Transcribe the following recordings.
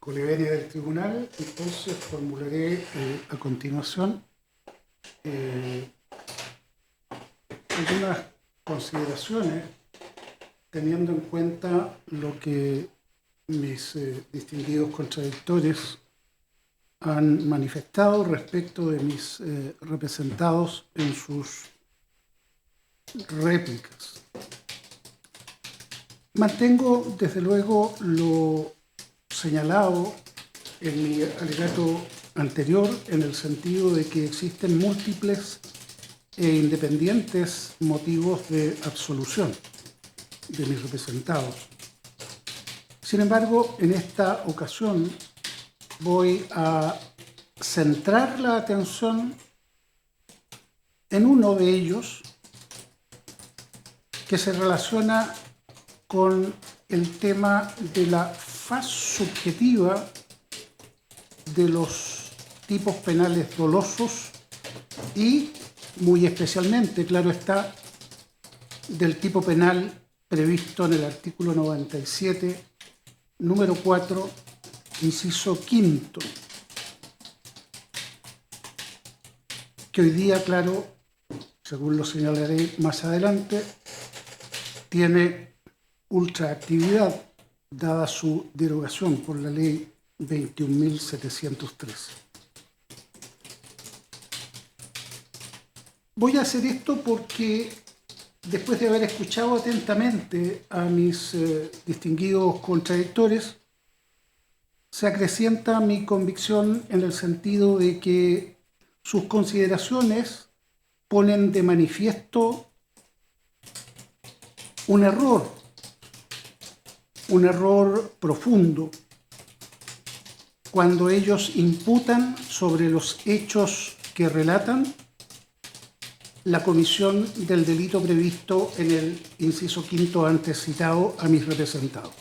Colivenia del tribunal, entonces formularé a continuación algunas consideraciones teniendo en cuenta lo que mis distinguidos contradictores han manifestado respecto de mis representados en sus réplicas. Mantengo, desde luego, lo señalado en mi alegato anterior, en el sentido de que existen múltiples e independientes motivos de absolución de mis representados. Sin embargo, en esta ocasión voy a centrar la atención en uno de ellos que se relaciona con el tema de la faz subjetiva de los tipos penales dolosos y, muy especialmente, claro está, del tipo penal previsto en el artículo 97, número 4, inciso quinto, que hoy día, claro, según lo señalaré más adelante, tiene ultraactividad, dada su derogación por la ley 21.703. Voy a hacer esto porque, después de haber escuchado atentamente a mis distinguidos contradictores, se acrecienta mi convicción en el sentido de que sus consideraciones ponen de manifiesto un error profundo cuando ellos imputan sobre los hechos que relatan la comisión del delito previsto en el inciso quinto antes citado a mis representados.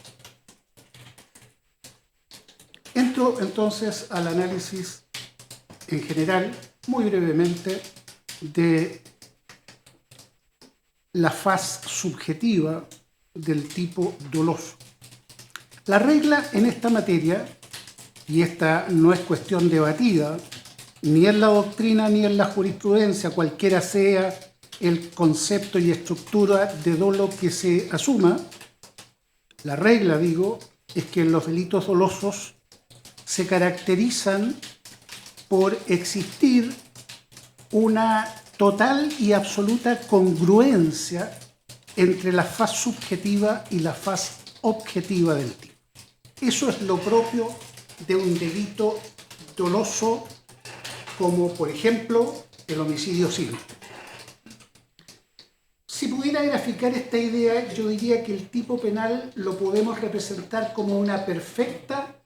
Entro entonces al análisis en general, muy brevemente, de la faz subjetiva del tipo doloso. La regla en esta materia, y esta no es cuestión debatida, ni en la doctrina ni en la jurisprudencia, cualquiera sea el concepto y estructura de dolo que se asuma, la regla, digo, es que los delitos dolosos se caracterizan por existir una total y absoluta congruencia entre la faz subjetiva y la faz objetiva del tipo. Eso es lo propio de un delito doloso, como por ejemplo el homicidio simple. Si pudiera graficar esta idea, yo diría que el tipo penal lo podemos representar como una perfecta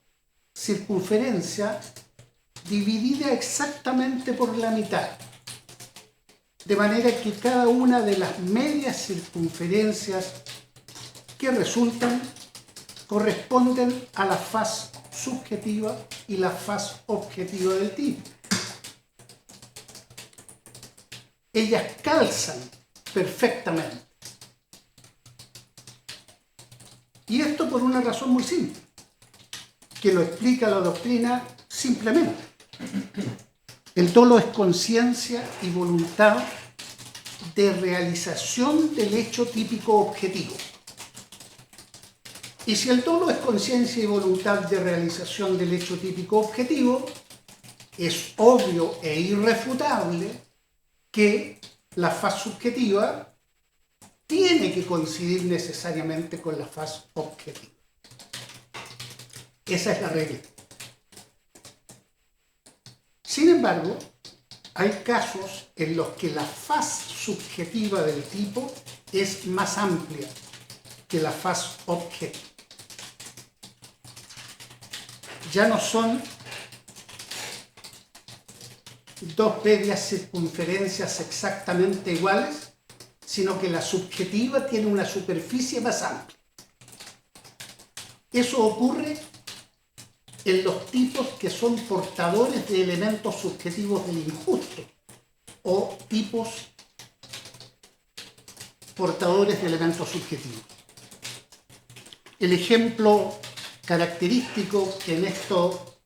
circunferencia dividida exactamente por la mitad, de manera que cada una de las medias circunferencias que resultan corresponden a la faz subjetiva y la faz objetiva del tipo. Ellas calzan perfectamente. Y esto por una razón muy simple, que lo explica la doctrina simplemente. El dolo es conciencia y voluntad de realización del hecho típico objetivo. Y si el dolo es conciencia y voluntad de realización del hecho típico objetivo, es obvio e irrefutable que la faz subjetiva tiene que coincidir necesariamente con la faz objetiva. Esa es la regla. Sin embargo, hay casos en los que la faz subjetiva del tipo es más amplia que la faz objetiva. Ya no son dos medias circunferencias exactamente iguales, sino que la subjetiva tiene una superficie más amplia. Eso ocurre en los tipos que son portadores de elementos subjetivos del injusto o tipos portadores de elementos subjetivos. El ejemplo característico que en esto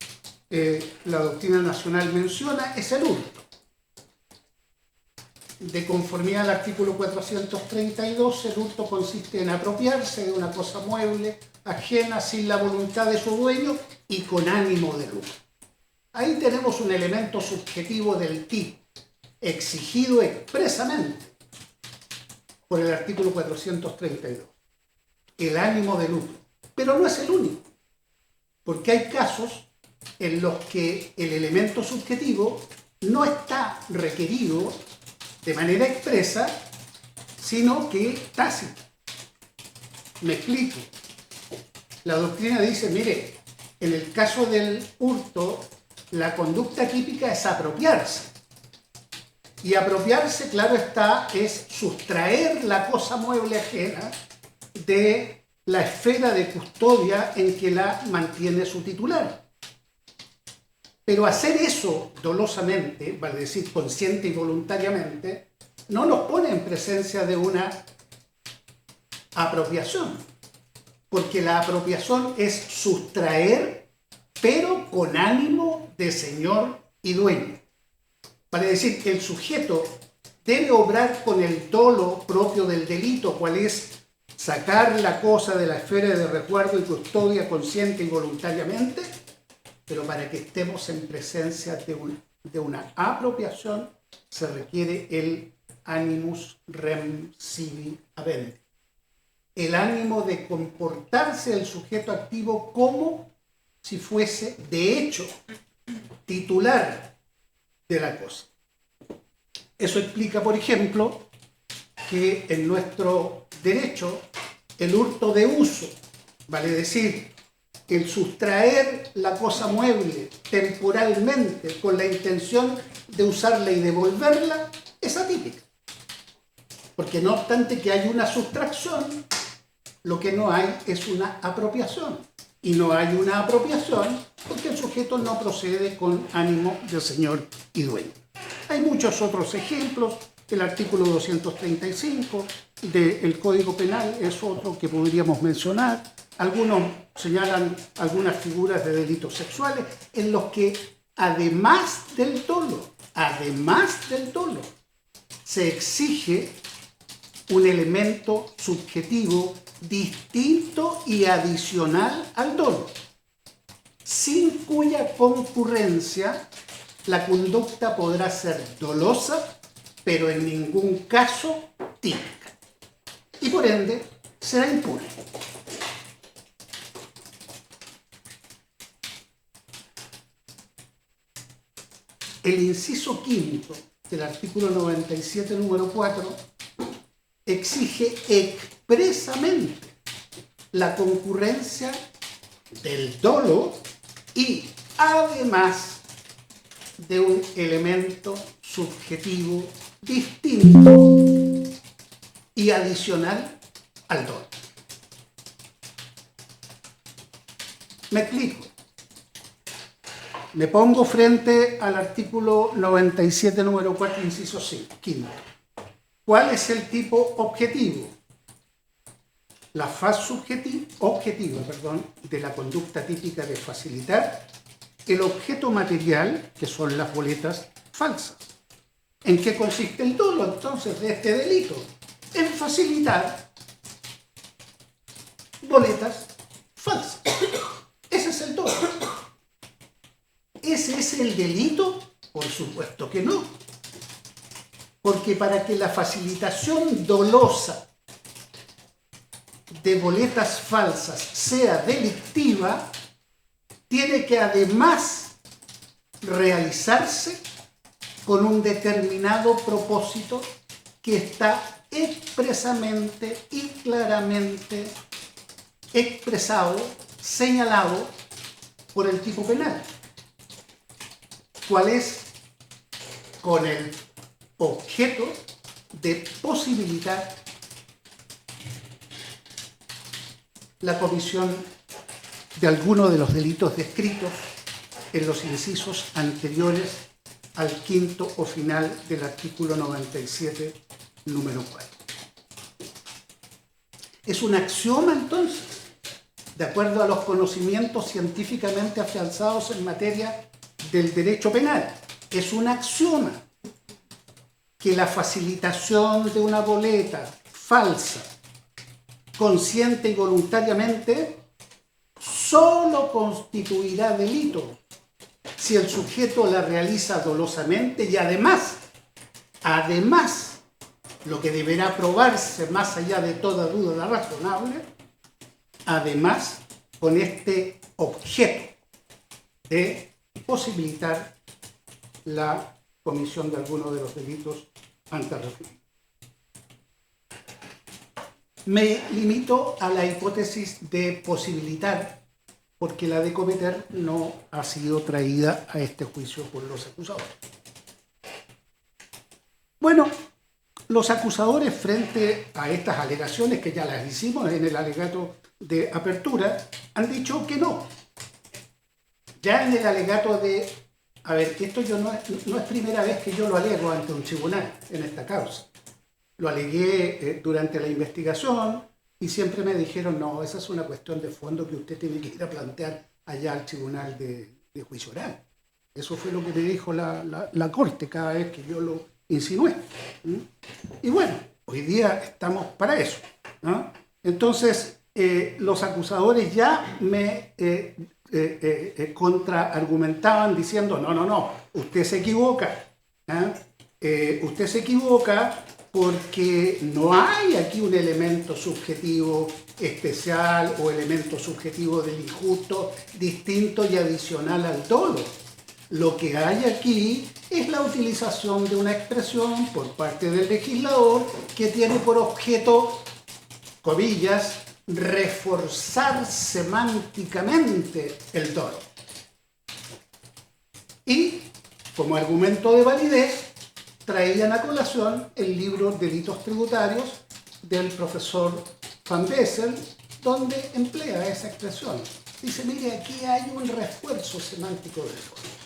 la doctrina nacional menciona es el hurto. De conformidad al artículo 432, el hurto consiste en apropiarse de una cosa mueble ajena sin la voluntad de su dueño y con ánimo de lucro. Ahí tenemos un elemento subjetivo del tipo, exigido expresamente por el artículo 432, el ánimo de lucro. Pero no es el único, porque hay casos en los que el elemento subjetivo no está requerido de manera expresa, sino que tácito. Me explico. La doctrina dice, mire, en el caso del hurto, la conducta típica es apropiarse. Y apropiarse, claro está, es sustraer la cosa mueble ajena de la esfera de custodia en que la mantiene su titular. Pero hacer eso dolosamente, vale decir consciente y voluntariamente, no nos pone en presencia de una apropiación, porque la apropiación es sustraer, pero con ánimo de señor y dueño. Vale decir que el sujeto debe obrar con el dolo propio del delito, cual es sacar la cosa de la esfera de resguardo y custodia consciente y voluntariamente, pero para que estemos en presencia de una apropiación se requiere el animus rem sibi habente, el ánimo de comportarse el sujeto activo como si fuese de hecho titular de la cosa. Eso explica, por ejemplo, que en nuestro derecho el hurto de uso, vale decir, el sustraer la cosa mueble temporalmente con la intención de usarla y devolverla, es atípica. Porque no obstante que hay una sustracción, lo que no hay es una apropiación. Y no hay una apropiación porque el sujeto no procede con ánimo de señor y dueño. Hay muchos otros ejemplos. El artículo 235 del Código Penal es otro que podríamos mencionar. Algunos señalan algunas figuras de delitos sexuales en los que además del dolo, se exige un elemento subjetivo distinto y adicional al dolo, sin cuya concurrencia la conducta podrá ser dolosa, pero en ningún caso típica, y por ende será impune. El inciso quinto del artículo 97, número 4, exige expresamente la concurrencia del dolo y además de un elemento subjetivo distinto y adicional al dolo. Me explico. Me pongo frente al artículo 97, número 4, inciso 5. ¿Cuál es el tipo objetivo? La faz objetiva de la conducta típica de facilitar el objeto material, que son las boletas falsas. ¿En qué consiste el dolo, entonces, de este delito? En facilitar boletas falsas. Ese es el dolo. ¿Ese es el delito? Por supuesto que no. Porque para que la facilitación dolosa de boletas falsas sea delictiva, tiene que además realizarse con un determinado propósito que está expresamente y claramente expresado, señalado por el tipo penal. ¿Cuál es? Con el objeto de posibilitar la comisión de alguno de los delitos descritos en los incisos anteriores al quinto o final del artículo 97, número 4. Es un axioma, entonces, de acuerdo a los conocimientos científicamente afianzados en materia del derecho penal. Es un axioma que la facilitación de una boleta falsa, consciente y voluntariamente, solo constituirá delito si el sujeto la realiza dolosamente y además, lo que deberá probarse más allá de toda duda razonable, además con este objeto de posibilitar la comisión de alguno de los delitos antes referidos. Me limito a la hipótesis de posibilitar, porque la de cometer no ha sido traída a este juicio por los acusadores. Bueno, los acusadores, frente a estas alegaciones que ya las hicimos en el alegato de apertura, han dicho que no. Ya en el alegato de... A ver, esto no es primera vez que yo lo alego ante un tribunal en esta causa. Lo alegué durante la investigación y siempre me dijeron, no, esa es una cuestión de fondo que usted tiene que ir a plantear allá al tribunal de juicio oral. Eso fue lo que me dijo la Corte cada vez que yo lo insinué. Y bueno, hoy día estamos para eso, ¿no? Entonces, los acusadores ya me contraargumentaban diciendo, no, usted se equivoca. Usted se equivoca porque no hay aquí un elemento subjetivo especial o elemento subjetivo del injusto distinto y adicional al dolo. Lo que hay aquí es la utilización de una expresión por parte del legislador que tiene por objeto, comillas, reforzar semánticamente el dolo. Y, como argumento de validez, traían a colación el libro Delitos Tributarios del profesor Van Bessel, donde emplea esa expresión. Dice, mire, aquí hay un refuerzo semántico del dolo.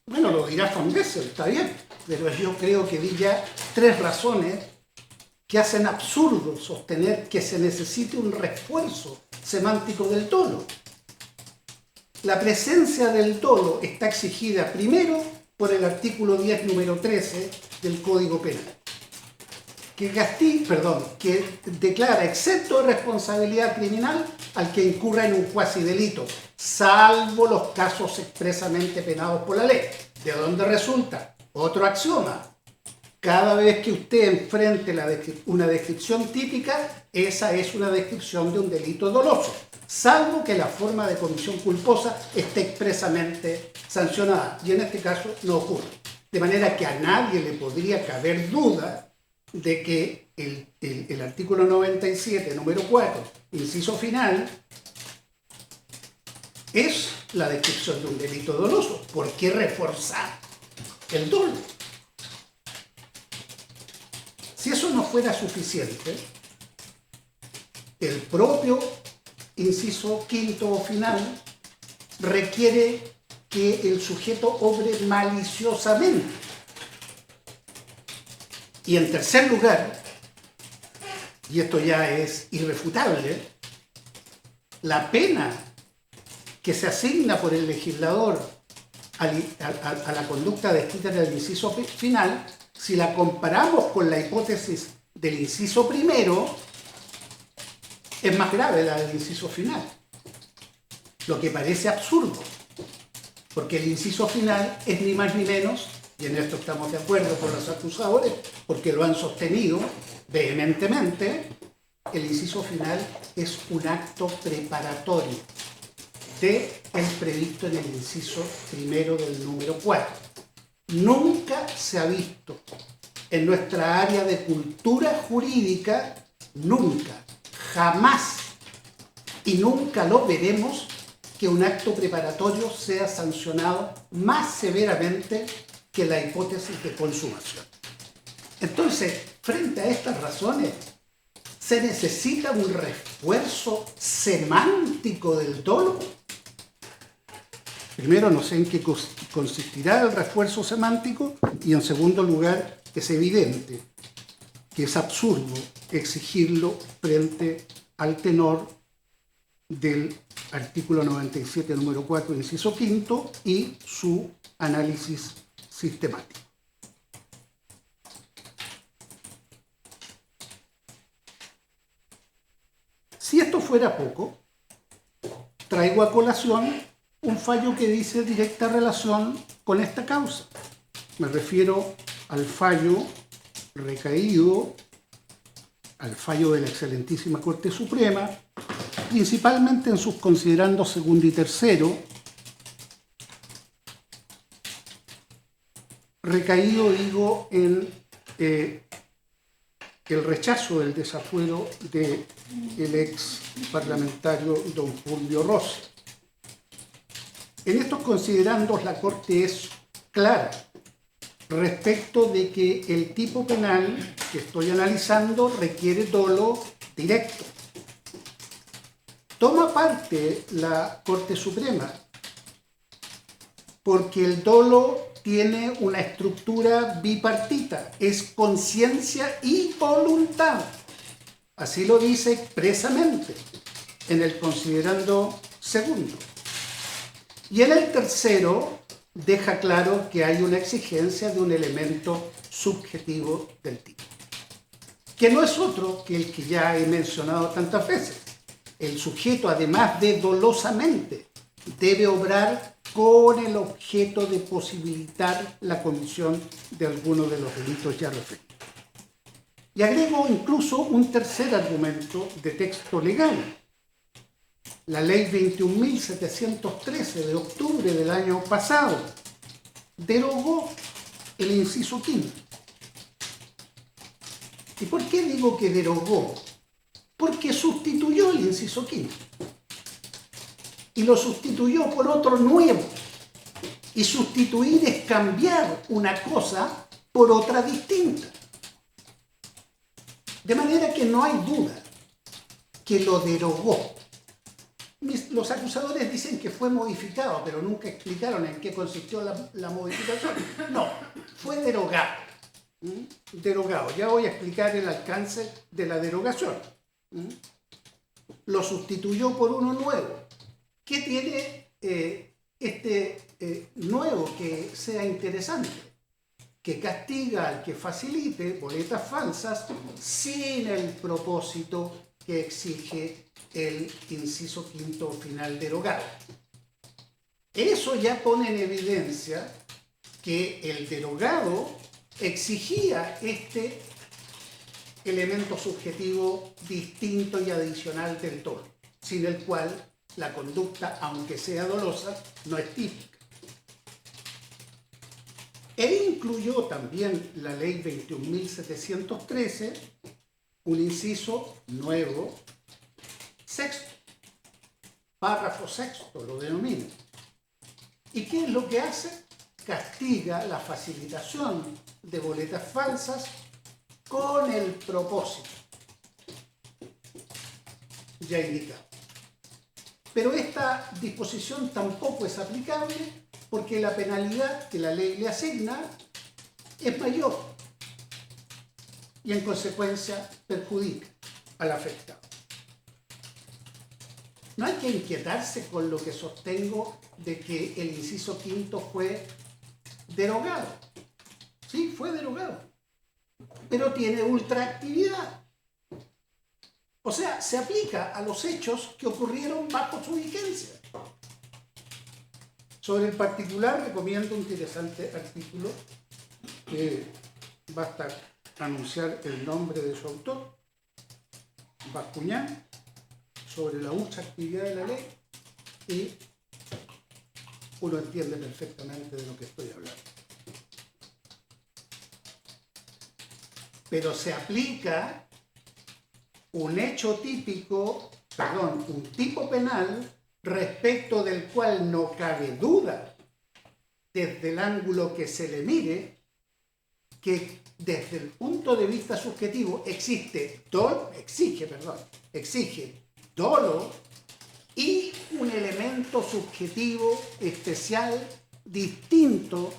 Bueno, lo dirá Van Bessel, está bien, pero yo creo que di ya 3 razones que hacen absurdo sostener que se necesite un refuerzo semántico del dolo. La presencia del dolo está exigida primero por el artículo 10, número 13 del Código Penal, que declara exento de responsabilidad criminal al que incurra en un cuasidelito, salvo los casos expresamente penados por la ley. ¿De dónde resulta? Otro axioma. Cada vez que usted enfrente una descripción típica, esa es una descripción de un delito doloso, salvo que la forma de comisión culposa esté expresamente sancionada. Y en este caso no ocurre. De manera que a nadie le podría caber duda de que el artículo 97, número 4, inciso final, es la descripción de un delito doloso. ¿Por qué reforzar el dolo? Si eso no fuera suficiente, el propio inciso quinto o final requiere que el sujeto obre maliciosamente. Y en tercer lugar, y esto ya es irrefutable, la pena que se asigna por el legislador a la conducta descrita en el inciso final, si la comparamos con la hipótesis del inciso primero, es más grave la del inciso final. Lo que parece absurdo, porque el inciso final es ni más ni menos, y en esto estamos de acuerdo con los acusadores, porque lo han sostenido vehementemente, el inciso final es un acto preparatorio del previsto en el inciso primero del número 4. Nunca se ha visto en nuestra área de cultura jurídica, nunca, jamás, y nunca lo veremos, que un acto preparatorio sea sancionado más severamente que la hipótesis de consumación. Entonces, frente a estas razones, ¿se necesita un refuerzo semántico del dolo? Primero, no sé en qué consistirá el refuerzo semántico, y en segundo lugar, es evidente que es absurdo exigirlo frente al tenor del artículo 97, número 4, inciso quinto, y su análisis sistemático. Si esto fuera poco, traigo a colación un fallo que dice directa relación con esta causa. Me refiero al fallo recaído, al fallo de la excelentísima Corte Suprema, principalmente en sus considerandos segundo y tercero, recaído, digo, en el rechazo del desafuero del ex parlamentario don Fulvio Rossi. En estos considerandos la Corte es clara respecto de que el tipo penal que estoy analizando requiere dolo directo. Toma parte la Corte Suprema porque el dolo tiene una estructura bipartita, es conciencia y voluntad. Así lo dice expresamente en el considerando segundo. Y en el tercero deja claro que hay una exigencia de un elemento subjetivo del tipo, que no es otro que el que ya he mencionado tantas veces. El sujeto, además de dolosamente, debe obrar con el objeto de posibilitar la comisión de alguno de los delitos ya referidos. Y agrego incluso un tercer argumento de texto legal. La ley 21.713 de octubre del año pasado derogó el inciso quinto. ¿Y por qué digo que derogó? Porque sustituyó el inciso quinto. Y lo sustituyó por otro nuevo. Y sustituir es cambiar una cosa por otra distinta. De manera que no hay duda que lo derogó. Los acusadores dicen que fue modificado, pero nunca explicaron en qué consistió la modificación. No, fue derogado. Derogado. Ya voy a explicar el alcance de la derogación. Lo sustituyó por uno nuevo. ¿Qué tiene nuevo que sea interesante? Que castiga al que facilite boletas falsas sin el propósito que exige el inciso quinto final derogado. Eso ya pone en evidencia que el derogado exigía este elemento subjetivo distinto y adicional del dolo, sin el cual la conducta, aunque sea dolosa, no es típica. E incluyó también la ley 21.713 un inciso nuevo, sexto, párrafo sexto lo denomina. ¿Y qué es lo que hace? Castiga la facilitación de boletas falsas con el propósito ya indicado. Pero esta disposición tampoco es aplicable porque la penalidad que la ley le asigna es mayor y en consecuencia perjudica al afectado. No hay que inquietarse con lo que sostengo de que el inciso quinto fue derogado. Sí, fue derogado, pero tiene ultraactividad. O sea, se aplica a los hechos que ocurrieron bajo su vigencia. Sobre el particular recomiendo un interesante artículo que basta anunciar el nombre de su autor, Bascuñán, sobre la ultraactividad de la ley, y uno entiende perfectamente de lo que estoy hablando. Pero se aplica un hecho típico, un tipo penal respecto del cual no cabe duda, desde el ángulo que se le mire, que desde el punto de vista subjetivo exige dolo y un elemento subjetivo especial, distinto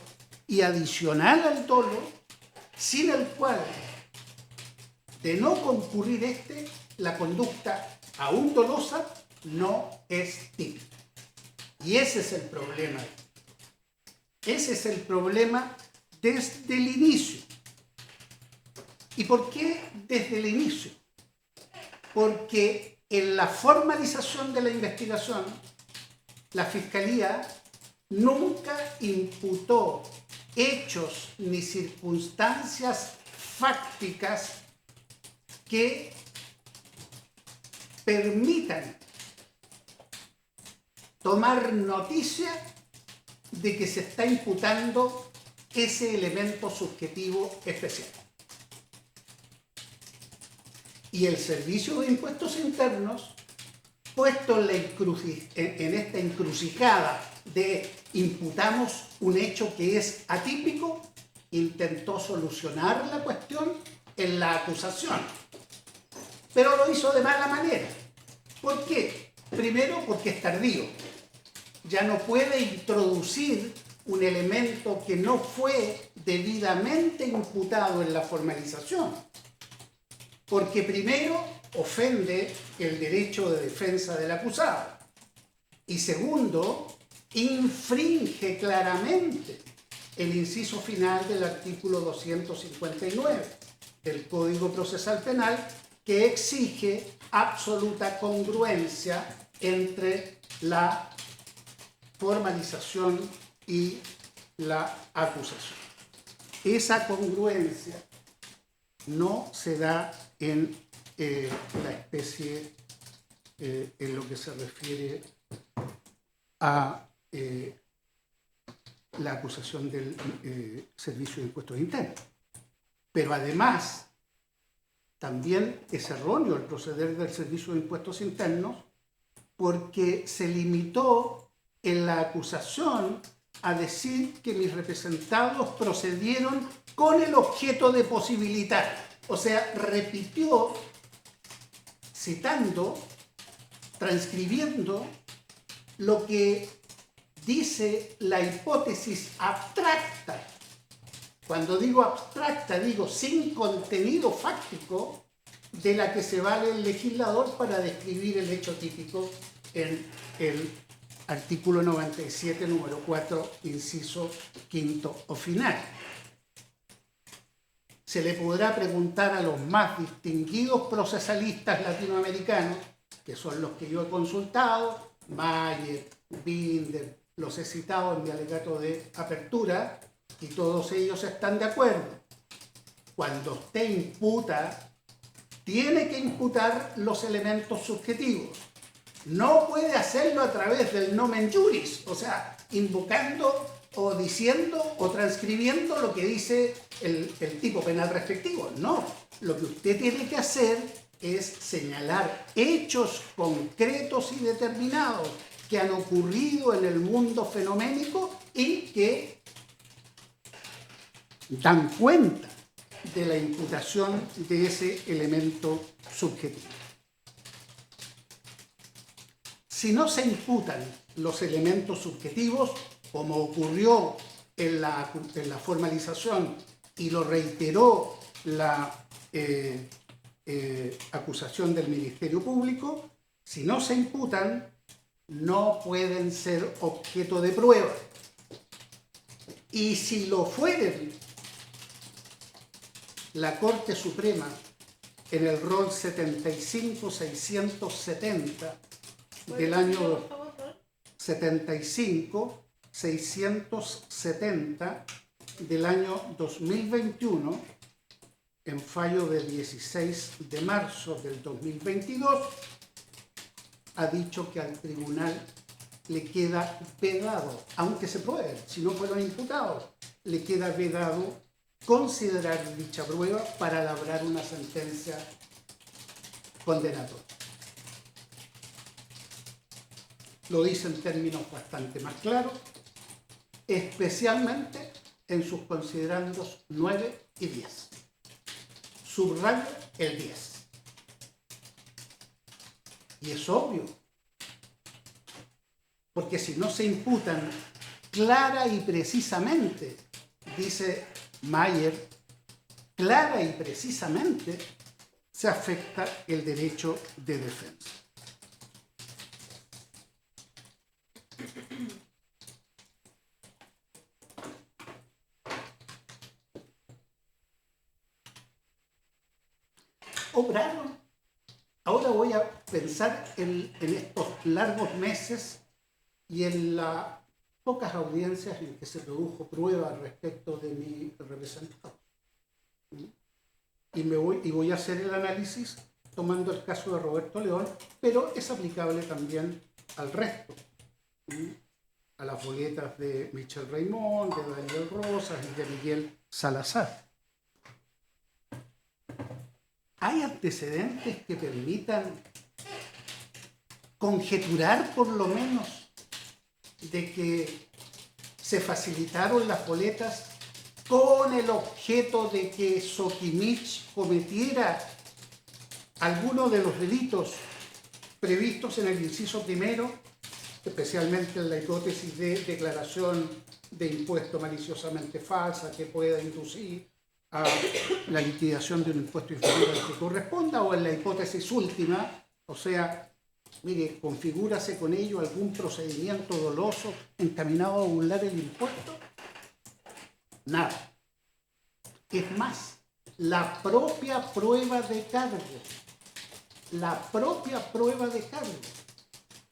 y adicional al dolo, sin el cual, de no concurrir la conducta aún dolosa, no es típico. Y ese es el problema. Ese es el problema desde el inicio. ¿Y por qué desde el inicio? Porque en la formalización de la investigación, la Fiscalía nunca imputó hechos ni circunstancias fácticas que permitan tomar noticia de que se está imputando ese elemento subjetivo especial. Y el Servicio de Impuestos Internos, puesto en esta encrucijada de imputamos un hecho que es atípico, intentó solucionar la cuestión en la acusación. Pero lo hizo de mala manera. ¿Por qué? Primero, porque es tardío. Ya no puede introducir un elemento que no fue debidamente imputado en la formalización. Porque primero ofende el derecho de defensa del acusado. Y segundo, infringe claramente el inciso final del artículo 259 del Código Procesal Penal, que exige absoluta congruencia entre la formalización y la acusación. Esa congruencia no se da en la especie, en lo que se refiere a la acusación del Servicio de Impuestos Internos. Pero además, también es erróneo el proceder del Servicio de Impuestos Internos porque se limitó en la acusación a decir que mis representados procedieron con el objeto de posibilitar. O sea, repitió, citando, transcribiendo lo que dice la hipótesis abstracta. Cuando digo abstracta, digo sin contenido fáctico, de la que se vale el legislador para describir el hecho típico en el artículo 97, número 4, inciso quinto o final. Se le podrá preguntar a los más distinguidos procesalistas latinoamericanos, que son los que yo he consultado, Mayer, Binder, los he citado en mi alegato de apertura, y todos ellos están de acuerdo. Cuando usted imputa, tiene que imputar los elementos subjetivos. No puede hacerlo a través del nomen juris, o sea, invocando o diciendo o transcribiendo lo que dice el tipo penal respectivo. No, lo que usted tiene que hacer es señalar hechos concretos y determinados que han ocurrido en el mundo fenoménico y que dan cuenta de la imputación de ese elemento subjetivo. Si no se imputan los elementos subjetivos, como ocurrió en la formalización y lo reiteró la acusación del Ministerio Público, si no se imputan, no pueden ser objeto de prueba. Y si lo fueren, la Corte Suprema, en el rol 75-670 del año 75-670 del año 2021, en fallo del 16 de marzo del 2022, ha dicho que al tribunal le queda vedado, aunque se pruebe, si no fueron imputados, le queda vedado considerar dicha prueba para labrar una sentencia condenatoria. Lo dice en términos bastante más claros, especialmente en sus considerandos 9 y 10. Subrayo el 10. Y es obvio, porque si no se imputan clara y precisamente, dice Mayer, clara y precisamente se afecta el derecho de defensa. obraron. Ahora voy a pensar en estos largos meses y en las pocas audiencias en que se produjo prueba respecto de mi representado. Y voy a hacer el análisis tomando el caso de Roberto León, pero es aplicable también al resto, a las boletas de Michel Raymond, de Daniel Rosas y de Miguel Salazar. ¿Hay antecedentes que permitan conjeturar por lo menos de que se facilitaron las boletas con el objeto de que Sokimich cometiera alguno de los delitos previstos en el inciso primero, especialmente en la hipótesis de declaración de impuesto maliciosamente falsa que pueda inducir a la liquidación de un impuesto inferior al que corresponda, o en la hipótesis última, o sea, mire, configúrase con ello algún procedimiento doloso encaminado a burlar el impuesto? Nada. Es más, la propia prueba de cargo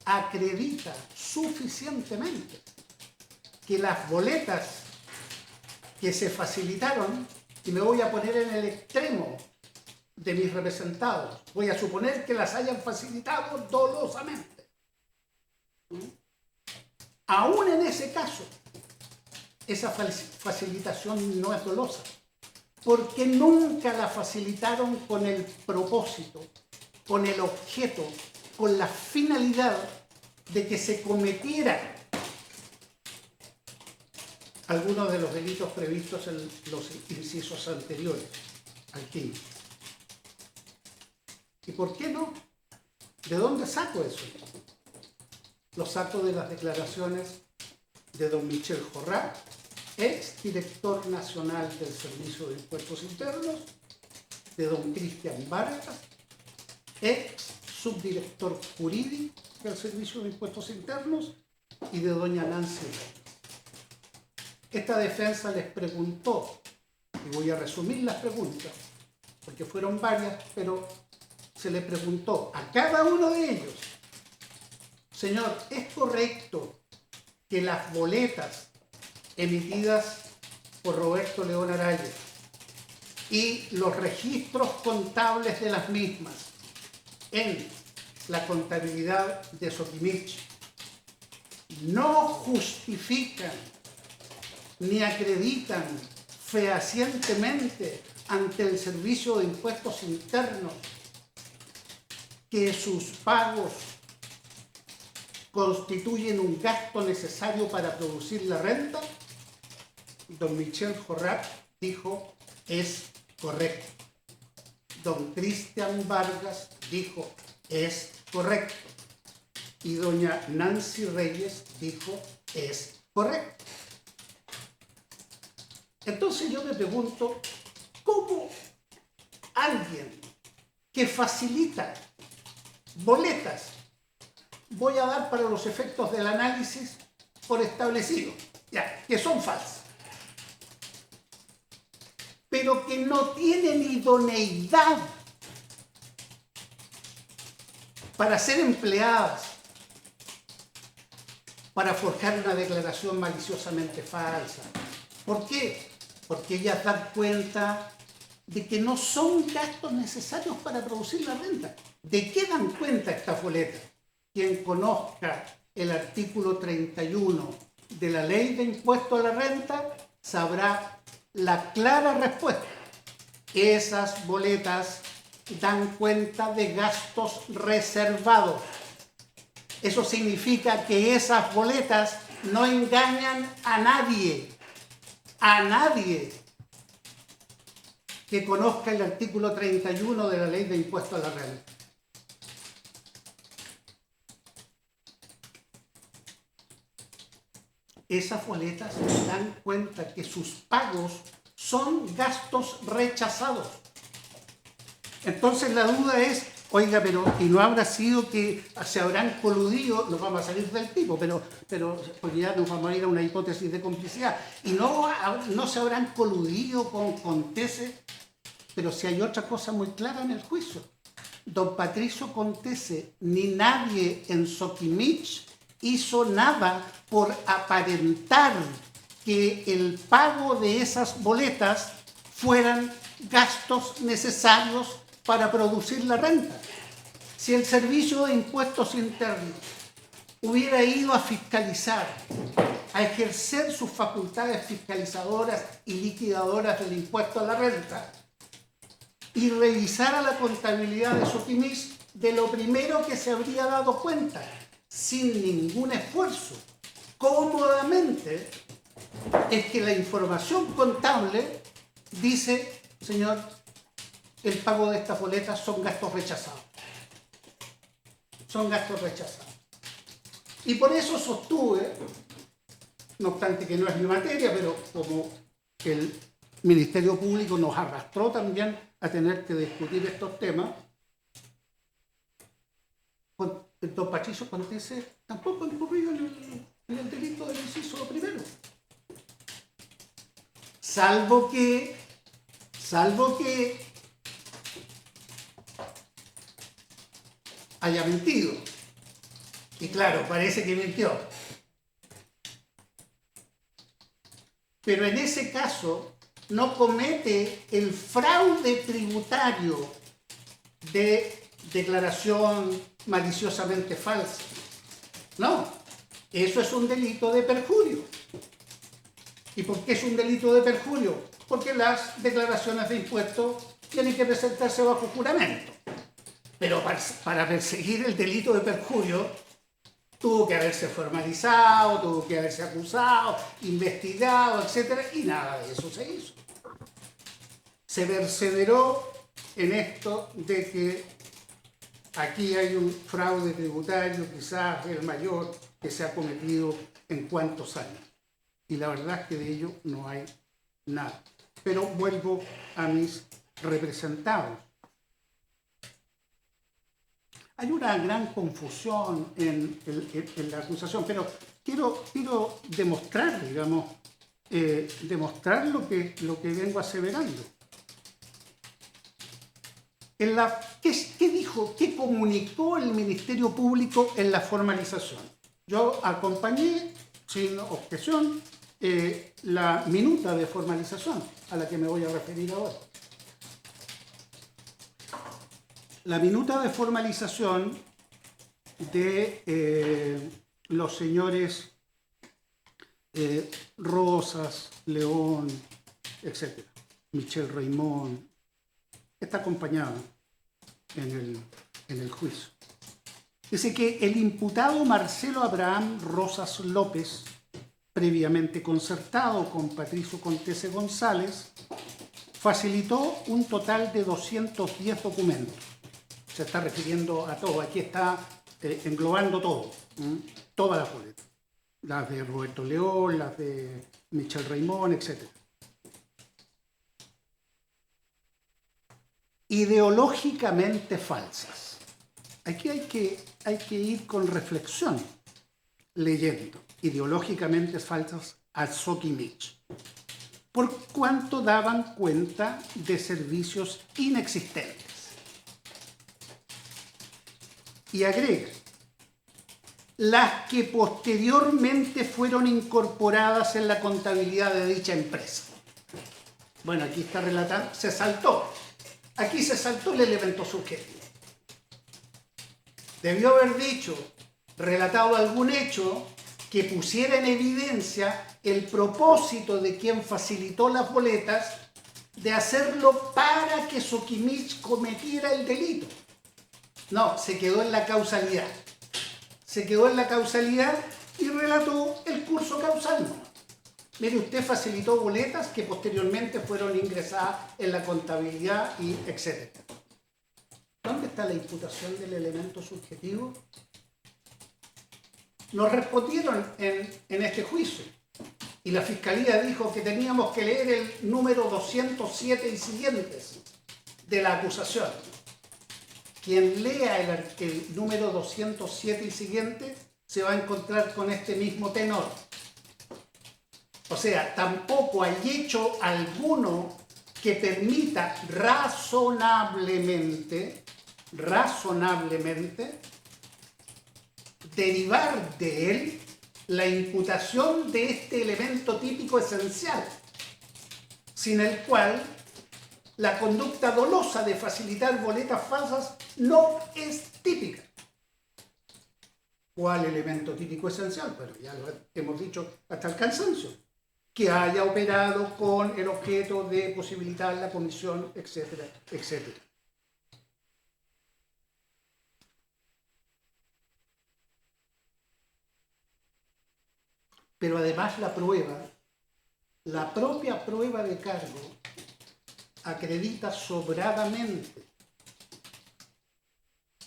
acredita suficientemente que las boletas que se facilitaron, y me voy a poner en el extremo de mis representados, voy a suponer que las hayan facilitado dolosamente. Aún en ese caso, esa facilitación no es dolosa, porque nunca la facilitaron con el propósito, con el objeto, con la finalidad de que se cometiera algunos de los delitos previstos en los incisos anteriores al quinto. ¿Y por qué no? ¿De dónde saco eso? Lo saco de las declaraciones de don Michel Jorrat, ex director nacional del Servicio de Impuestos Internos, de don Cristian Vargas, ex subdirector jurídico del Servicio de Impuestos Internos, y de doña Nancy Reyes. Esta defensa les preguntó, y voy a resumir las preguntas, porque fueron varias, pero se le preguntó a cada uno de ellos: señor, ¿es correcto que las boletas emitidas por Roberto León Araya y los registros contables de las mismas en la contabilidad de Sokimich no justifican ni acreditan fehacientemente ante el Servicio de Impuestos Internos que sus pagos constituyen un gasto necesario para producir la renta? Don Michel Jorrat dijo: es correcto. Don Cristian Vargas dijo: es correcto. Y doña Nancy Reyes dijo: es correcto. Entonces yo me pregunto, ¿cómo alguien que facilita boletas, voy a dar para los efectos del análisis por establecido, ya, que son falsas, pero que no tienen idoneidad para ser empleadas para forjar una declaración maliciosamente falsa? ¿Por qué? Porque ellas dan cuenta de que no son gastos necesarios para producir la renta. ¿De qué dan cuenta estas boletas? Quien conozca el artículo 31 de la Ley de Impuesto a la Renta sabrá la clara respuesta. Esas boletas dan cuenta de gastos reservados. Eso significa que esas boletas no engañan a nadie que conozca el artículo 31 de la Ley de Impuesto a la Renta. Esas boletas dan cuenta que sus pagos son gastos rechazados. Entonces la duda es, oiga, pero ¿y no habrá sido que se habrán coludido? Nos vamos a salir del tipo, pero porque ya nos vamos a ir a una hipótesis de complicidad. ¿Y no se habrán coludido con TESE Pero si hay otra cosa muy clara en el juicio, don Patricio Contese ni nadie en Soquimich hizo nada por aparentar que el pago de esas boletas fueran gastos necesarios para producir la renta. Si el Servicio de Impuestos Internos hubiera ido a fiscalizar, a ejercer sus facultades fiscalizadoras y liquidadoras del impuesto a la renta y revisara la contabilidad de Soquimich, de lo primero que se habría dado cuenta, sin ningún esfuerzo, cómodamente, es que la información contable dice, señor, el pago de estas boletas son gastos rechazados. Son gastos rechazados. Y por eso sostuve, no obstante que no es mi materia, pero como el Ministerio Público nos arrastró también a tener que discutir estos temas, don Patricio Contese tampoco incurrió en el delito del inciso primero. Salvo que haya mentido. Y claro, parece que mintió. Pero en ese caso no comete el fraude tributario de declaración maliciosamente falsa. No, eso es un delito de perjurio. ¿Y por qué es un delito de perjurio? Porque las declaraciones de impuestos tienen que presentarse bajo juramento. Pero para perseguir el delito de perjurio tuvo que haberse formalizado, tuvo que haberse acusado, investigado, etc. Y nada de eso se hizo. Se perseveró en esto de que aquí hay un fraude tributario, quizás el mayor que se ha cometido en cuántos años. Y la verdad es que de ello no hay nada. Pero vuelvo a mis representados. Hay una gran confusión en la acusación, pero quiero demostrar, digamos, demostrar lo que vengo aseverando. ¿Qué dijo, qué comunicó el Ministerio Público en la formalización? Yo acompañé, sin objeción, la minuta de formalización a la que me voy a referir ahora. La minuta de formalización de los señores Rosas, León, etc., Michel Raymond, está acompañada en el juicio. Dice que el imputado Marcelo Abraham Rosas López, previamente concertado con Patricio Contese González, facilitó un total de 210 documentos. Se está refiriendo a todo. Aquí está englobando todo, todas las boletas. Las de Roberto León, las de Michel Raymond, etc. Ideológicamente falsas. Aquí hay que ir con reflexión, leyendo. Ideológicamente falsas a Soquimich, por cuanto daban cuenta de servicios inexistentes. Y agrega, las que posteriormente fueron incorporadas en la contabilidad de dicha empresa. Bueno, aquí está relatado, se saltó. Aquí se saltó el elemento subjetivo. Debió haber dicho, relatado algún hecho que pusiera en evidencia el propósito de quien facilitó las boletas de hacerlo para que Soquimich cometiera el delito. No, se quedó en la causalidad. Se quedó en la causalidad y relató el curso causal. Mire, usted facilitó boletas que posteriormente fueron ingresadas en la contabilidad y etc. ¿Dónde está la imputación del elemento subjetivo? Nos respondieron en este juicio y la Fiscalía dijo que teníamos que leer el número 207 y siguientes de la acusación. Quien lea el número 207 y siguiente se va a encontrar con este mismo tenor. O sea, tampoco hay hecho alguno que permita razonablemente, derivar de él la imputación de este elemento típico esencial, sin el cual la conducta dolosa de facilitar boletas falsas no es típica. ¿Cuál elemento típico esencial? Bueno, ya lo hemos dicho hasta el cansancio. Que haya operado con el objeto de posibilitar la comisión, etcétera, etcétera. Pero además la propia prueba de cargo acredita sobradamente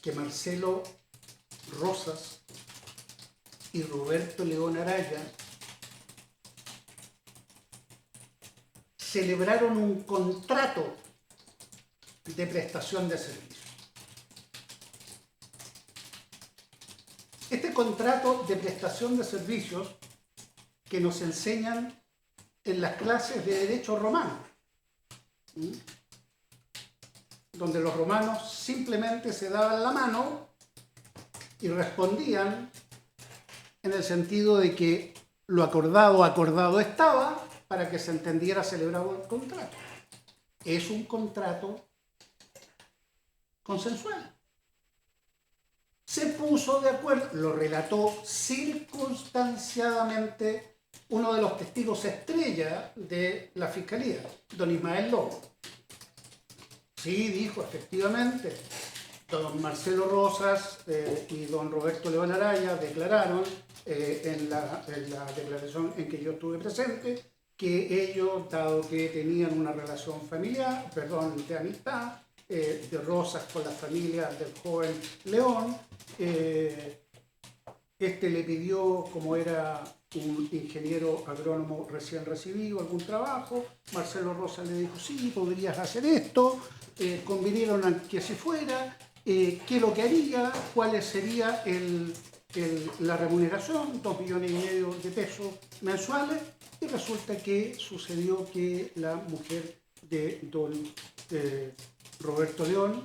que Marcelo Rosas y Roberto León Araya celebraron un contrato de prestación de servicios. Este contrato de prestación de servicios que nos enseñan en las clases de derecho romano, donde los romanos simplemente se daban la mano y respondían en el sentido de que lo acordado estaba, para que se entendiera celebrado el contrato. Es un contrato consensual. Se puso de acuerdo, lo relató circunstanciadamente uno de los testigos estrella de la Fiscalía, don Ismael Lobo. Sí, dijo, efectivamente, don Marcelo Rosas y don Roberto León Araya declararon en la declaración en que yo estuve presente, que ellos, dado que tenían una relación familiar, de amistad, de Rosas con la familia del joven León, este le pidió, como era un ingeniero agrónomo recién recibido, algún trabajo. Marcelo Rosas le dijo, sí, podrías hacer esto. Convinieron a que se fuera, qué es lo que haría, cuál sería la remuneración, 2,5 millones de pesos mensuales. Y resulta que sucedió que la mujer de don Roberto León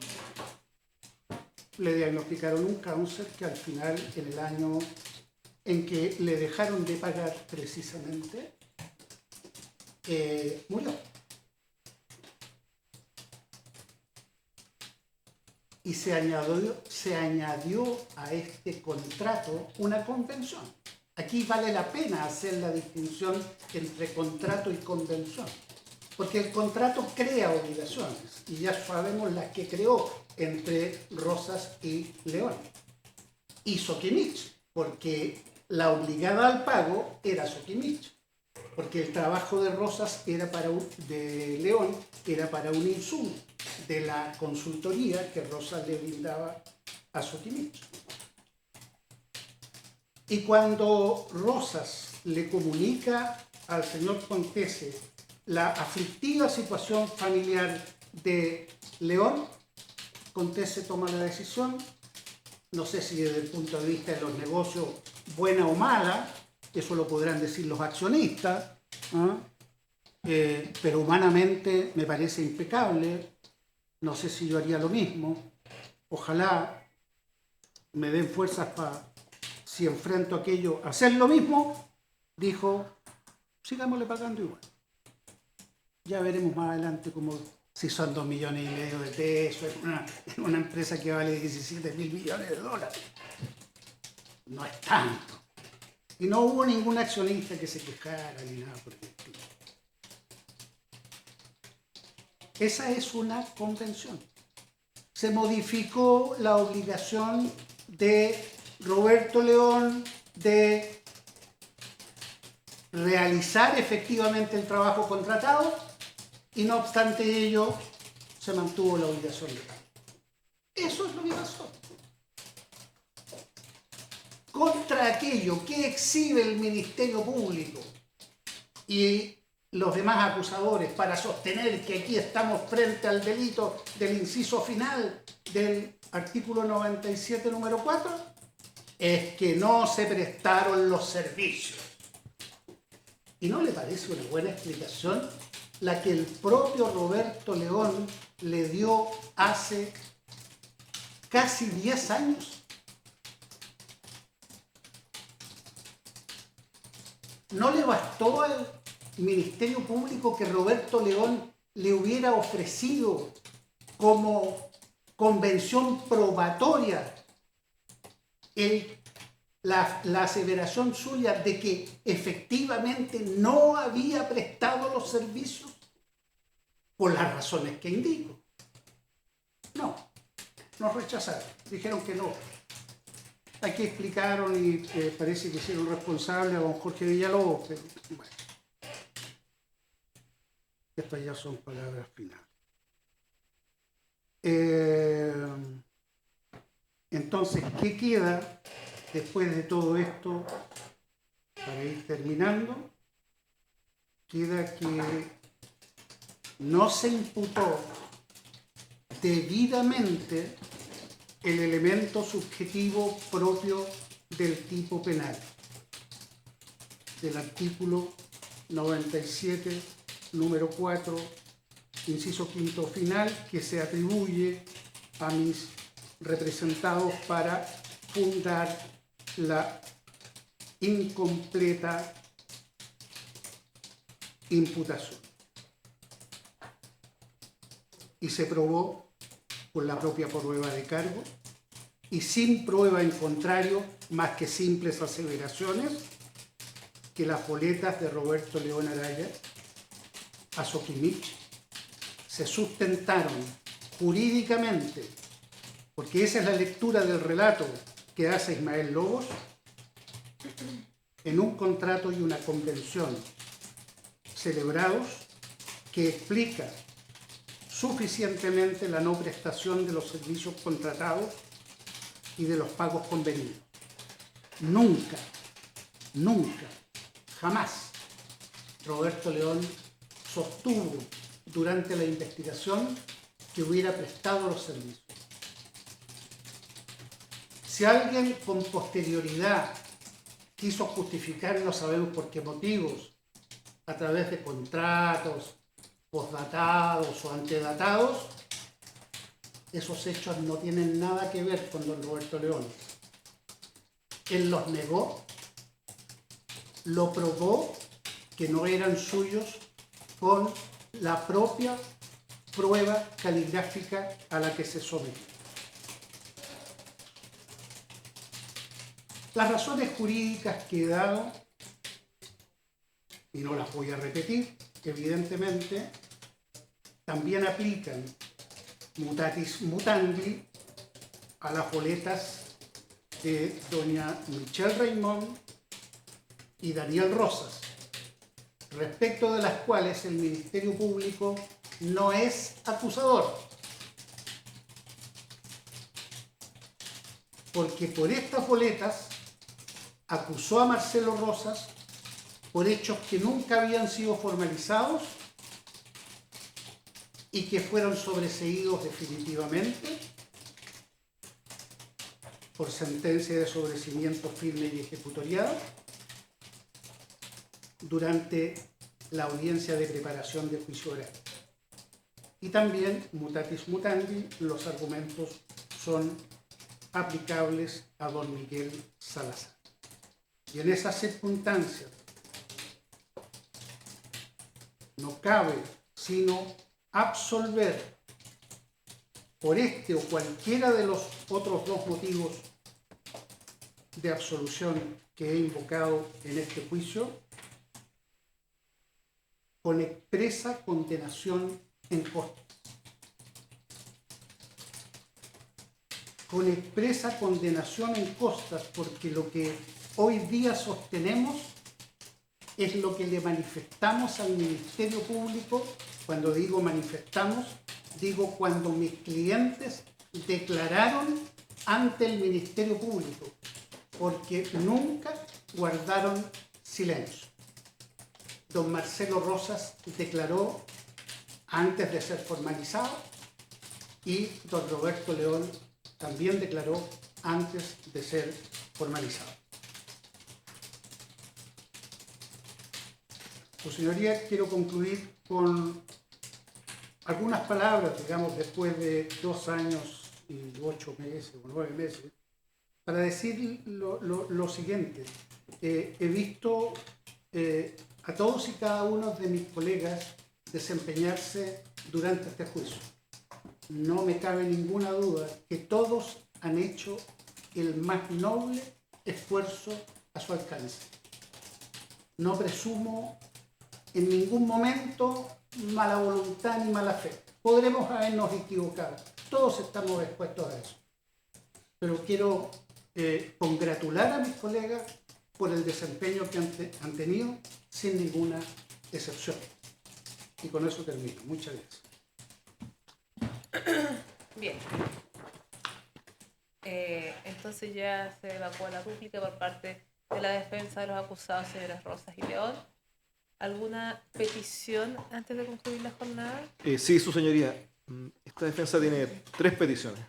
le diagnosticaron un cáncer que al final, en el año en que le dejaron de pagar precisamente, murió. Y se añadió a este contrato una convención. Aquí vale la pena hacer la distinción entre contrato y convención, porque el contrato crea obligaciones, y ya sabemos las que creó entre Rosas y León. Y Soquimich, porque la obligada al pago era Soquimich, porque el trabajo de Rosas de León era para un insumo de la consultoría que Rosas le brindaba a Soquimich. Y cuando Rosas le comunica al señor Contese la aflictiva situación familiar de León, Contese toma la decisión, no sé si desde el punto de vista de los negocios buena o mala, eso lo podrán decir los accionistas, pero humanamente me parece impecable, no sé si yo haría lo mismo, ojalá me den fuerzas para, si enfrento aquello, hacer lo mismo. Dijo, sigámosle pagando igual. Ya veremos más adelante si son 2,5 millones de pesos en una empresa que vale 17,000 millones de dólares. No es tanto. Y no hubo ningún accionista que se quejara ni nada por el estilo. Esa es una convención. Se modificó la obligación de Roberto León de realizar efectivamente el trabajo contratado, y no obstante ello se mantuvo la obligación de pago. Eso es lo que pasó. Contra aquello que exhibe el Ministerio Público y los demás acusadores para sostener que aquí estamos frente al delito del inciso final del artículo 97, número 4, es que no se prestaron los servicios. ¿Y no le parece una buena explicación la que el propio Roberto León le dio hace casi 10 años. ¿No le bastó al Ministerio Público que Roberto León le hubiera ofrecido como convención probatoria la aseveración suya de que efectivamente no había prestado los servicios por las razones que indico? No, nos rechazaron, dijeron que no. Aquí explicaron y parece que hicieron responsable a don Jorge Villalobos, pero bueno, estas ya son palabras finales. Entonces, ¿qué queda después de todo esto? Para ir terminando, queda que no se imputó debidamente el elemento subjetivo propio del tipo penal, del artículo 97, número 4, inciso quinto final, que se atribuye a mis representados para fundar la incompleta imputación. Y se probó por la propia prueba de cargo y sin prueba en contrario, más que simples aseveraciones, que las boletas de Roberto León Araya a Soquimich se sustentaron jurídicamente, porque esa es la lectura del relato que hace Ismael Lobos, en un contrato y una convención celebrados que explica suficientemente la no prestación de los servicios contratados y de los pagos convenidos. Nunca, jamás Roberto León sostuvo durante la investigación que hubiera prestado los servicios. Si alguien con posterioridad quiso justificar, no sabemos por qué motivos, a través de contratos postdatados o antedatados, esos hechos no tienen nada que ver con don Roberto León. Él los negó, lo probó que no eran suyos con la propia prueba caligráfica a la que se sometió. Las razones jurídicas que he dado, y no las voy a repetir, evidentemente, también aplican mutatis mutandi a las boletas de doña Michelle Raymond y Daniel Rosas, respecto de las cuales el Ministerio Público no es acusador, porque por estas boletas acusó a Marcelo Rosas por hechos que nunca habían sido formalizados y que fueron sobreseídos definitivamente por sentencia de sobreseimiento firme y ejecutoriado durante la audiencia de preparación de juicio oral. Y también, mutatis mutandi, los argumentos son aplicables a don Miguel Salazar. Y en esas circunstancias no cabe sino absolver por este o cualquiera de los otros dos motivos de absolución que he invocado en este juicio, con expresa condenación en costas. Con expresa condenación en costas, porque lo que hoy día sostenemos es lo que le manifestamos al Ministerio Público. Cuando digo manifestamos, digo cuando mis clientes declararon ante el Ministerio Público, porque nunca guardaron silencio. Don Marcelo Rosas declaró antes de ser formalizado y don Roberto León también declaró antes de ser formalizado. Su señoría, quiero concluir con algunas palabras, digamos, después de 2 años y 8 meses o 9 meses, para decir lo siguiente. He visto a todos y cada uno de mis colegas desempeñarse durante este juicio. No me cabe ninguna duda que todos han hecho el más noble esfuerzo a su alcance. No presumo en ningún momento mala voluntad ni mala fe. Podremos habernos equivocado. Todos estamos expuestos a eso. Pero quiero congratular a mis colegas por el desempeño que han tenido sin ninguna excepción. Y con eso termino. Muchas gracias. Bien. Entonces ya se evacúa la dúplica por parte de la defensa de los acusados, señoras Rosas y León. ¿Alguna petición antes de concluir la jornada? Sí, su señoría. Esta defensa tiene 3 peticiones.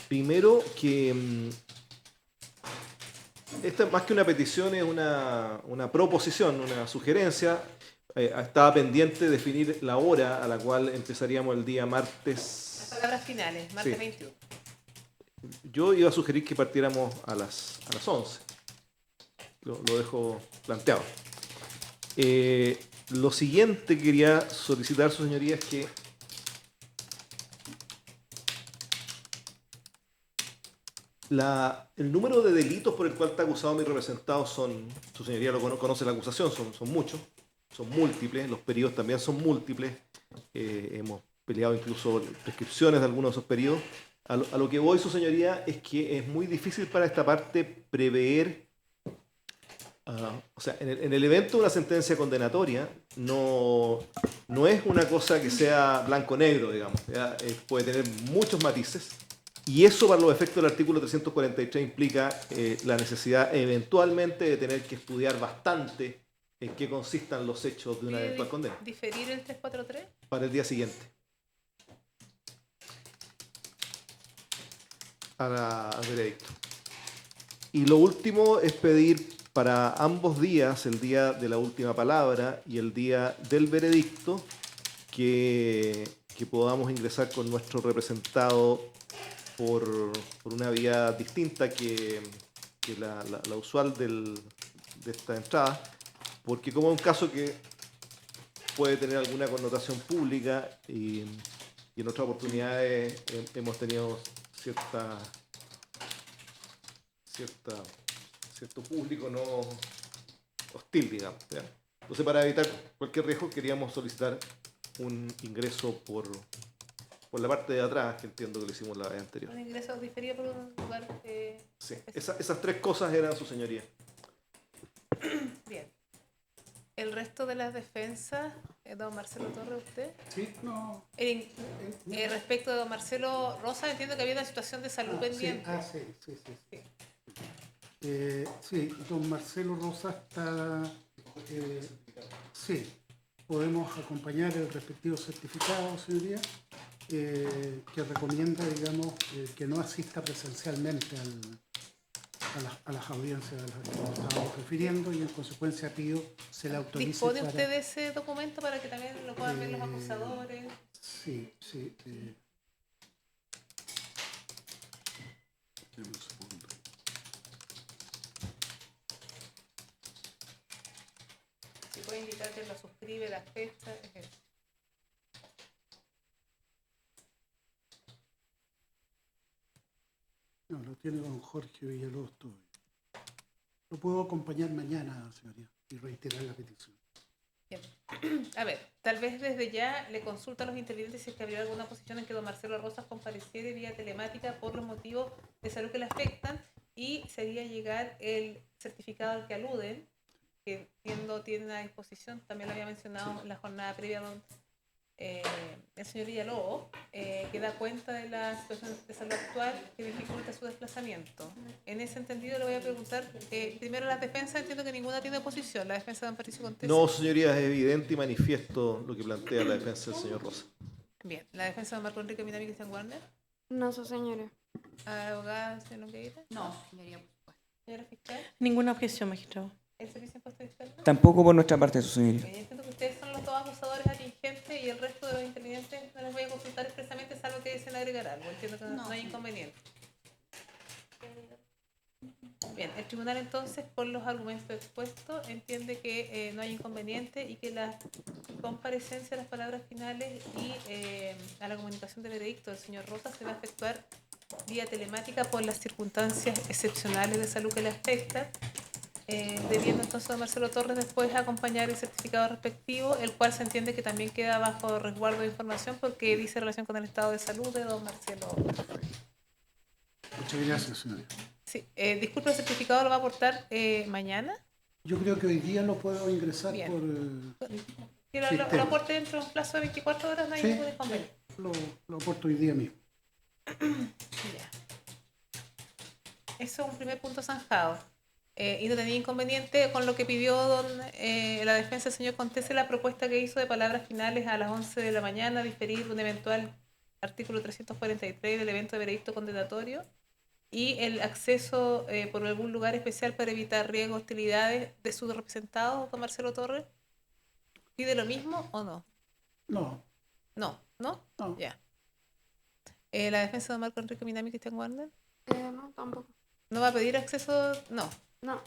Primero, que esta más que una petición es una proposición, una sugerencia. Estaba pendiente de definir la hora a la cual empezaríamos el día martes. Las palabras finales, martes 21. Yo iba a sugerir que partiéramos a las 11. Lo dejo planteado. Lo siguiente que quería solicitar, su señoría, es que el número de delitos por el cual está acusado mi representado son, su señoría lo conoce la acusación, son muchos, son múltiples, los periodos también son múltiples, hemos peleado incluso prescripciones de algunos de esos periodos. A lo que voy, su señoría, es que es muy difícil para esta parte prever, o sea, en el evento de una sentencia condenatoria no es una cosa que sea blanco-negro, digamos, puede tener muchos matices. Y eso, para los efectos del artículo 343, implica la necesidad eventualmente de tener que estudiar bastante en qué consistan los hechos de una eventual condena. ¿Diferir el 343? Para el día siguiente. Al veredicto. Y lo último es pedir para ambos días, el día de la última palabra y el día del veredicto, que podamos ingresar con nuestro representado por una vía distinta que la usual de esta entrada, porque como es un caso que puede tener alguna connotación pública y en otras oportunidades hemos tenido cierto público no hostil, digamos, ¿ya? Entonces, para evitar cualquier riesgo, queríamos solicitar un ingreso por la parte de atrás, que entiendo que lo hicimos la vez anterior. Un ingreso diferido por un lugar. Sí, esas 3 cosas eran, su señoría. Bien. El resto de las defensas, don Marcelo Torres, ¿usted? Sí, no. Respecto de don Marcelo Rosa, entiendo que había una situación de salud pendiente. Sí, don Marcelo Rosa está... sí, podemos acompañar el respectivo certificado, señoría, que recomienda, digamos, que no asista presencialmente a las audiencias a las que nos estábamos refiriendo, y en consecuencia pido se le autorice. ¿Dispone usted de ese documento para que también lo puedan ver los acusadores? Sí. Si puede indicar que lo suscribe, la fecha, es eso. No, lo tiene don Jorge Villalobos todavía. Lo puedo acompañar mañana, señoría, y reiterar la petición. Bien. A ver, tal vez desde ya le consulta a los intervinientes si es que habría alguna posición en que don Marcelo Rosas compareciera vía telemática por los motivos de salud que le afectan, y sería llegar el certificado al que aluden, que entiendo tienen a disposición, también lo había mencionado en la jornada previa don el señor Villalobos, que da cuenta de la situación de salud actual que dificulta su desplazamiento. En ese entendido le voy a preguntar, primero las defensas, entiendo que ninguna tiene oposición, la defensa de don Patricio Contesi. No, señoría, es evidente y manifiesto lo que plantea la defensa del señor Rosa. Bien, la defensa de don Marco Enrique Minami y Cristian Warner. No, su señora. Abogada, señor Longueira. No, señoría, por supuesto. Señora fiscal, Ninguna objeción, magistrado. ¿el servicio de impuestos externos? Tampoco por nuestra parte, su señoría. Yo entiendo que ustedes son los dos acusadores atingentes y el resto de los intervinientes no les voy a consultar expresamente, salvo que deseen agregar algo. Entiendo que no hay inconveniente. Bien, el tribunal entonces, por los argumentos expuestos, entiende que no hay inconveniente y que la comparecencia, las palabras finales y a la comunicación del veredicto del señor Rosas se va a efectuar vía telemática por las circunstancias excepcionales de salud que le afectan, debiendo entonces don Marcelo Torres después acompañar el certificado respectivo, el cual se entiende que también queda bajo resguardo de información porque dice relación con el estado de salud de don Marcelo. Muchas gracias, señoría. Sí, disculpe, el certificado lo va a aportar mañana. Yo creo que hoy día lo puedo ingresar Bien. por... Si lo aporte dentro de un plazo de 24 horas, no hay Sí, ningún inconveniente. lo aporto hoy día mismo. Ya. Eso es un primer punto zanjado. Y no tenía inconveniente con lo que pidió la defensa del señor Contese, la propuesta que hizo de palabras finales a las 11 de la mañana, diferir un eventual artículo 343 del evento de veredicto condenatorio y el acceso por algún lugar especial para evitar riesgos, hostilidades de su representado, don Marcelo Torres. ¿Pide lo mismo o no? No, ¿No? Ya. La defensa de don Marco Enrique Minami, Cristian Warner. No, tampoco. ¿No va a pedir acceso? No. No.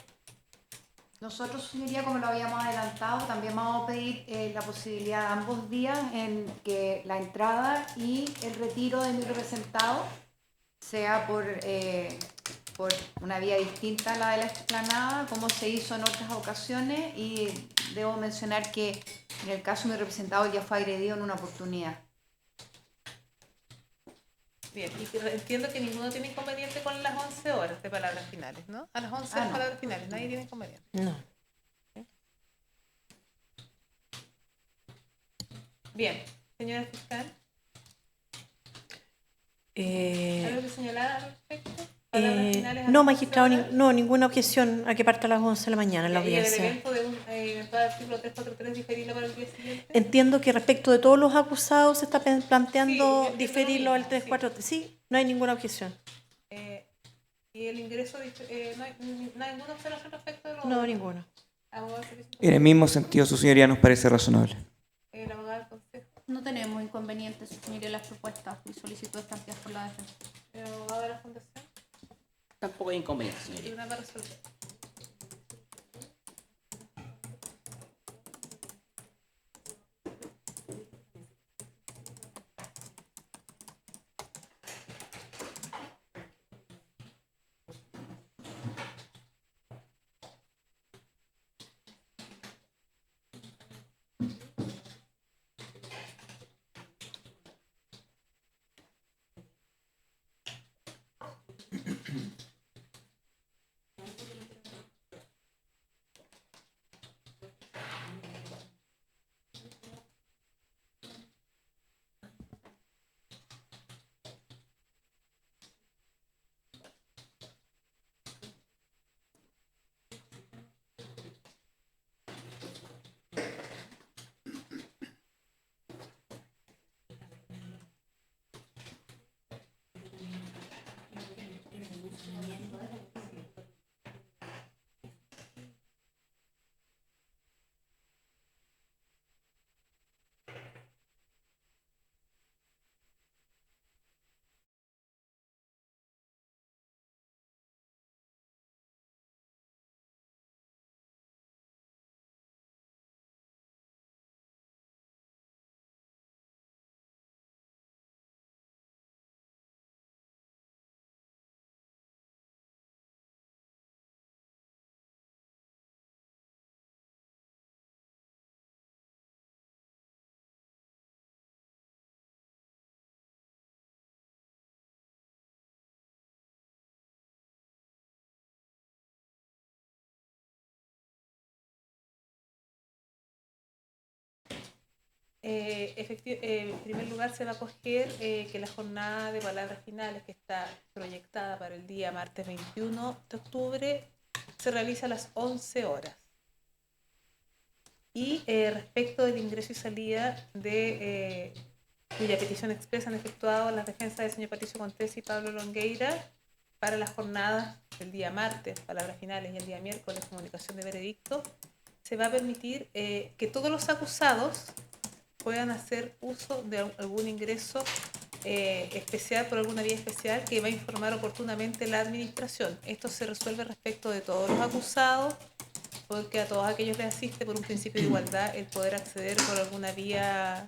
Nosotros, señoría, como lo habíamos adelantado, también vamos a pedir la posibilidad ambos días en que la entrada y el retiro de mi representado sea por una vía distinta a la de la explanada, como se hizo en otras ocasiones, y debo mencionar que en el caso de mi representado ya fue agredido en una oportunidad. Bien, y que entiendo que ninguno tiene inconveniente con las 11 horas de palabras finales, ¿no? A las 11 no. palabras finales, nadie tiene inconveniente. No. Bien, señora fiscal, Eh, ¿algo que señalar al respecto? Palabras finales a no, las 11 magistrado, horas. no, ninguna objeción a que parta a las 11 de la mañana en la Y el audiencia. evento de un eventual artículo 343 diferirlo para el día siguiente. Entiendo que respecto de todos los acusados se está planteando Sí, yo entiendo diferirlo lo al mismo, 343. Sí, no hay ninguna objeción. Y el ingreso, no hay ninguna observación respecto de lo No, ninguna. Abogado del servicio. En el mismo sentido, su señoría nos parece razonable. El abogado del consejo. No tenemos inconvenientes, señoría, las propuestas y solicitudes planteadas por la defensa. El abogado de la fundación. Tampoco hay inconveniente, señoría. Tribunal va a resolver. En primer lugar, se va a acoger que la jornada de palabras finales que está proyectada para el día martes 21 de octubre se realiza a las 11 horas. Y respecto del ingreso y salida de cuya petición expresa han efectuado las defensas del señor Patricio Contés y Pablo Longueira para las jornadas del día martes, palabras finales, y el día miércoles, comunicación de veredicto, se va a permitir que todos los acusados puedan hacer uso de algún ingreso especial, por alguna vía especial, que va a informar oportunamente la administración. Esto se resuelve respecto de todos los acusados, porque a todos aquellos les asiste por un principio de igualdad el poder acceder por alguna vía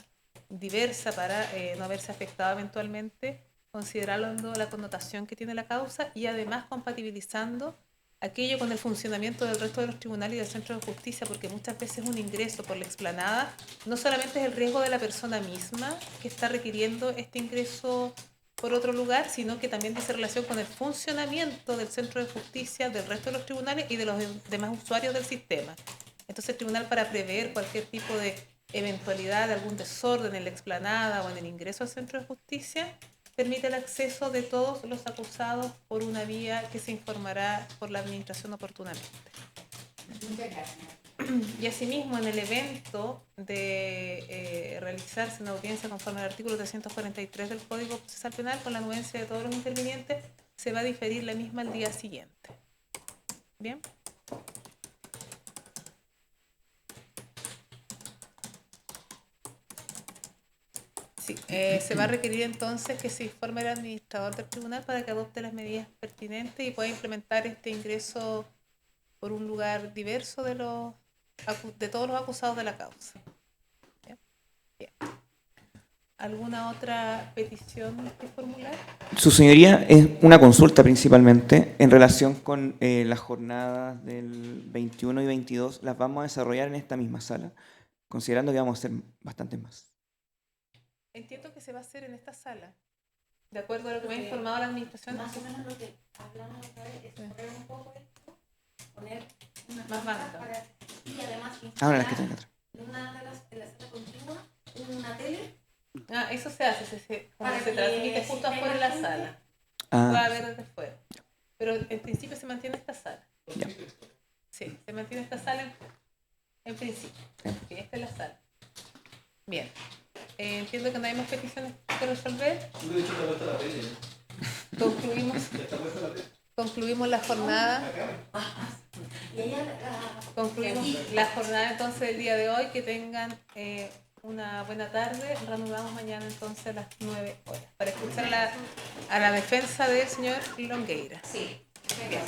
diversa para no verse afectado eventualmente, considerando la connotación que tiene la causa y además compatibilizando aquello con el funcionamiento del resto de los tribunales y del centro de justicia, porque muchas veces un ingreso por la explanada no solamente es el riesgo de la persona misma que está requiriendo este ingreso por otro lugar, sino que también dice relación con el funcionamiento del centro de justicia, del resto de los tribunales y de los demás usuarios del sistema. Entonces el tribunal, para prever cualquier tipo de eventualidad de algún desorden en la explanada o en el ingreso al centro de justicia, permite el acceso de todos los acusados por una vía que se informará por la administración oportunamente. Y asimismo, en el evento de realizarse una audiencia conforme al artículo 343 del Código Procesal Penal, con la anuencia de todos los intervinientes, se va a diferir la misma al día siguiente. ¿Bien? Sí, se va a requerir entonces que se informe al administrador del tribunal para que adopte las medidas pertinentes y pueda implementar este ingreso por un lugar diverso de todos los acusados de la causa. ¿Bien? Bien. ¿Alguna otra petición que formular? Su señoría, es una consulta principalmente en relación con las jornadas del 21 y 22. Las vamos a desarrollar en esta misma sala, considerando que vamos a hacer bastantes más. Entiendo que se va a hacer en esta sala, de acuerdo a lo que me ha informado la administración. Más o menos lo que hablamos otra vez es correr un poco esto, poner una Más banca. y además Ahora las que tengo atrás. una de las en la sala contigua, una tele Ah, eso se hace, como para se que transmite si justo hay afuera de más la gente, sala. Ah, Puede haber desde fuera. Pero en principio se mantiene esta sala. ya. Sí, se mantiene esta sala en principio. Sí, esta es la sala. Bien. Entiendo que no hay más peticiones que resolver. Concluimos la jornada. Concluimos la jornada entonces del día de hoy. Que tengan una buena tarde. Reanudamos mañana entonces a las 9 horas para escuchar a la defensa del señor Longueira. sí. Bien.